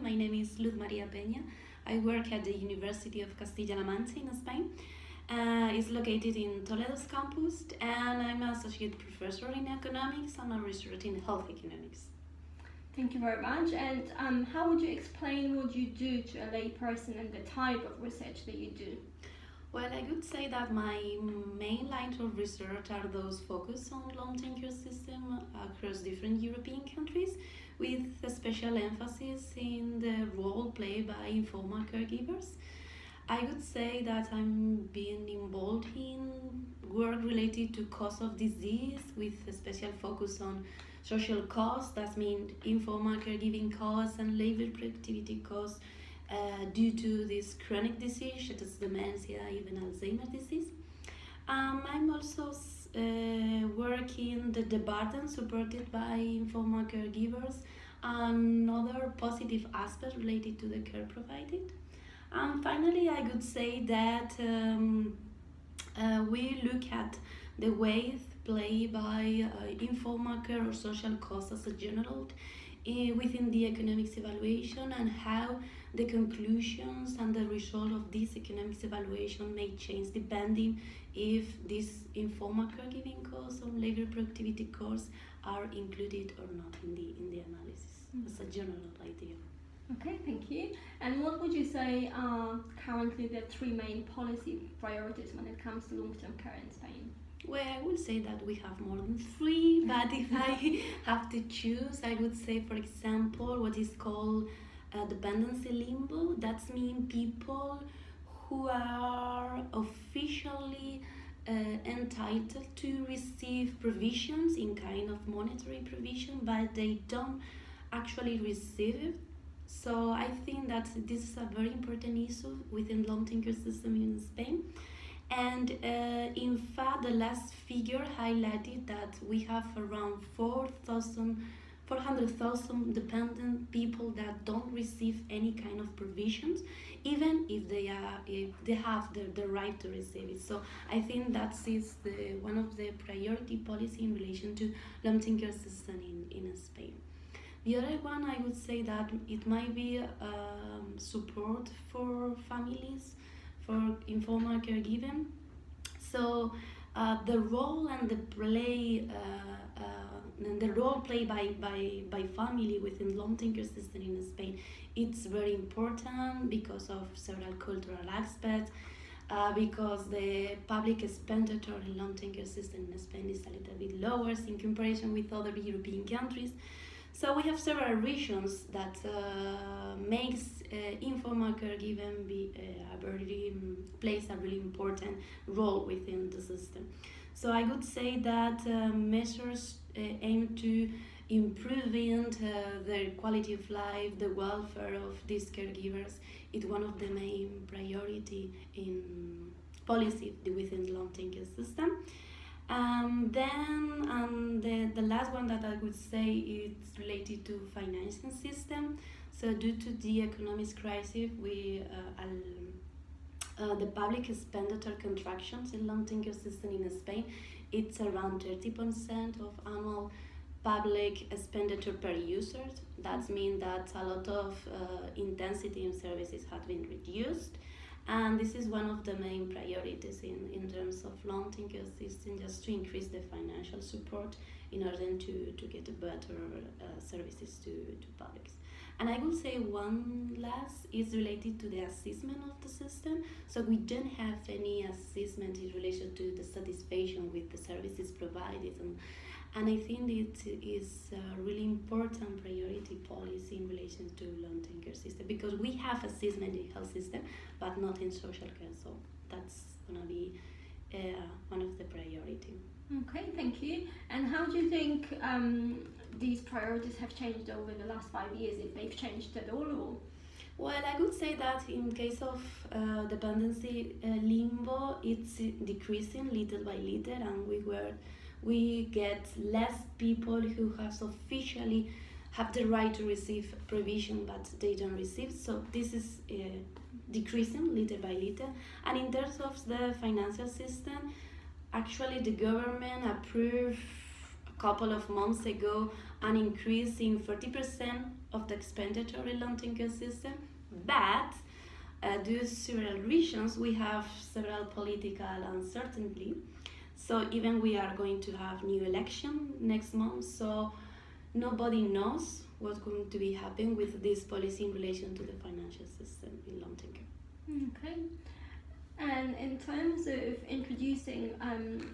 My name is Luz María Peña. I work at the University of Castilla-La Mancha in Spain. It's located in Toledo's campus, and I'm an associate professor in economics and a researcher in health economics. Thank you very much. And how would you explain what you do to a layperson and the type of research that you do? Well, I would say that my main lines of research are those focused on long-term care system across different European countries, with a special emphasis in the role played by informal caregivers. I would say that I'm being involved in work related to cause of disease, with a special focus on social costs, that means informal caregiving costs and labor productivity costs due to this chronic disease such as dementia, even Alzheimer's disease. I'm also working the burden supported by informal caregivers and other positive aspects related to the care provided. And finally, I would say that we look at the ways played by informal care or social costs as a general within the economics evaluation, and how the conclusions and the result of this economics evaluation may change depending if these informal caregiving costs or labor productivity costs are included or not in the analysis. As a general idea. Okay, thank you. And what would you say are currently the three main policy priorities when it comes to long-term care in Spain? Well, I would say that we have more than three, but if I have to choose, I would say, for example, what is called dependency limbo. That means people who are officially entitled to receive provisions in kind of monetary provision, but they don't actually receive it. So I think that this is a very important issue within long-term care system in Spain. And in fact, the last figure highlighted that we have around 400,000 dependent people that don't receive any kind of provisions, even if they have the right to receive it. So I think that is one of the priority policy in relation to long-term care system in Spain. The other one, I would say that it might be support for families, for informal caregiving. So the role and the role played by family within long-term care system in Spain, it's very important because of several cultural aspects. Because the public expenditure in long-term care system in Spain is a little bit lower in comparison with other European countries. So we have several reasons that makes informal caregiving plays a really important role within the system. So I would say that measures aim to improving their quality of life, the welfare of these caregivers. It's one of the main priority in policy within the long-term care system. Then the last one that I would say is related to financing system. So due to the economic crisis, the public expenditure contractions in long-term care system in Spain, it's around 30% of annual public expenditure per user. That means that a lot of intensity in services have been reduced. And this is one of the main priorities in terms of long-term care system, just to increase the financial support in order to get better services to publics. And I will say one last is related to the assessment of the system. So we don't have any assessment in relation to the satisfaction with the services provided. And I think it is a really important priority policy in relation to long-term care system, because we have assessment in health system, but not in social care. So that's gonna be one of the priority. Okay, thank you. And how do you think these priorities have changed over the last 5 years, if they've changed at all? Or? Well, I would say that in case of dependency limbo, it's decreasing little by little, and we get less people who have officially have the right to receive provision, but they don't receive. So this is decreasing little by little. And in terms of the financial system, actually the government approved a couple of months ago an increase in 40% of the expenditure in long-term care system, but due to several reasons, we have several political uncertainty. So even we are going to have new election next month, so nobody knows what's going to be happening with this policy in relation to the financial system in long-term care. Okay. And in terms of introducing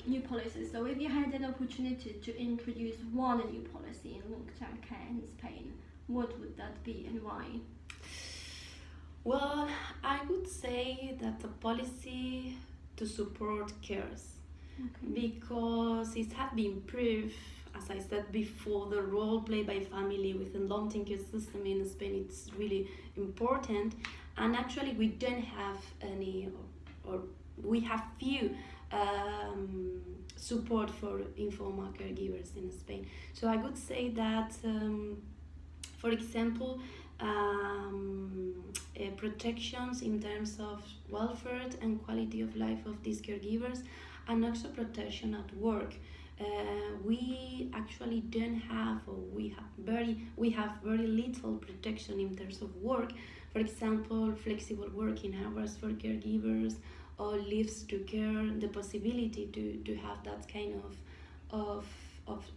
new policies, so if you had an opportunity to introduce one new policy in long-term care in Spain, what would that be and why? Well, I would say that the policy to support cares, because it has been proved, as I said before, the role played by family within long-term care system in Spain is really important, and actually we don't have any, or we have few support for informal caregivers in Spain. So I would say that, for example, protections in terms of welfare and quality of life of these caregivers, and also protection at work. We actually don't have, or we have very little protection in terms of work. For example, flexible working hours for caregivers, or leaves to care, the possibility to have that kind of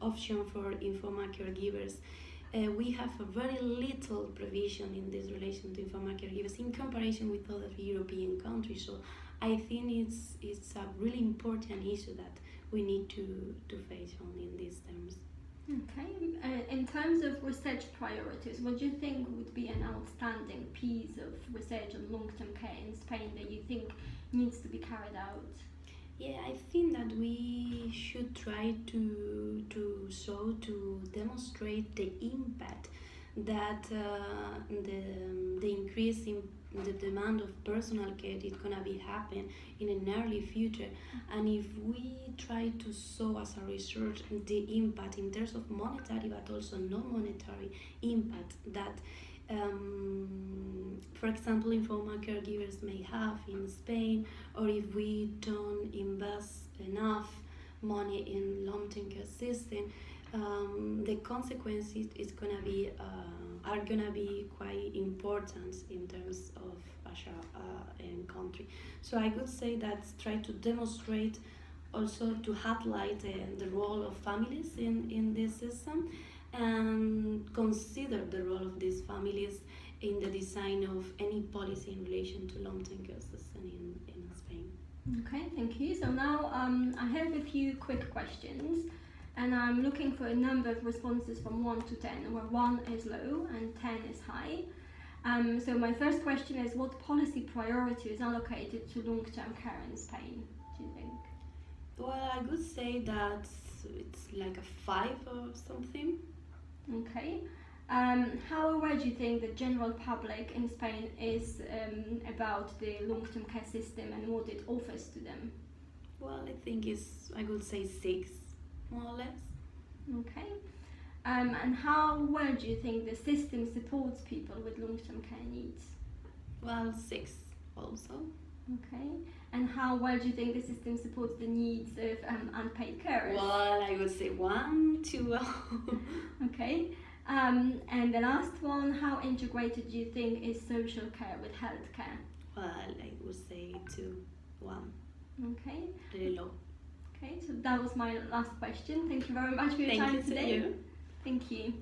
option for informal caregivers. We have a very little provision in this relation to informal caregivers in comparison with other European countries. So I think it's a really important issue that we need to face on in these terms. Okay. In terms of research priorities, what do you think would be an outstanding piece of research on long-term care in Spain that you think needs to be carried out? Yeah, I think that we should try to demonstrate the impact that the increase in the demand of personal care is gonna be happen in an early future, and if we try to show as a research the impact in terms of monetary but also non-monetary impact that for example informal caregivers may have in Spain, or if we don't invest enough money in long-term care system, the consequences are gonna be quite important in terms of country. So I would say that try to demonstrate, also to highlight the role of families in this system, and consider the role of these families in the design of any policy in relation to long-term care system in Spain. Okay, thank you. So now I have a few quick questions, and I'm looking for a number of responses from 1 to 10, where 1 is low and 10 is high. So my first question is, what policy priority is allocated to long-term care in Spain, do you think? Well, I would say that it's like a 5 or something. Okay. How aware do you think the general public in Spain is about the long-term care system and what it offers to them? Well, I think I would say 6, more or less. Okay. And how well do you think the system supports people with long-term care needs? Well, 6 also. Okay. And how well do you think the system supports the needs of unpaid carers? Well, I would say 1, 2. Okay. And the last one, how integrated do you think is social care with health care? Well, I would say 2, 1. Okay. Really low. Okay, so that was my last question. Thank you very much for your time today. Thank you. Thank you.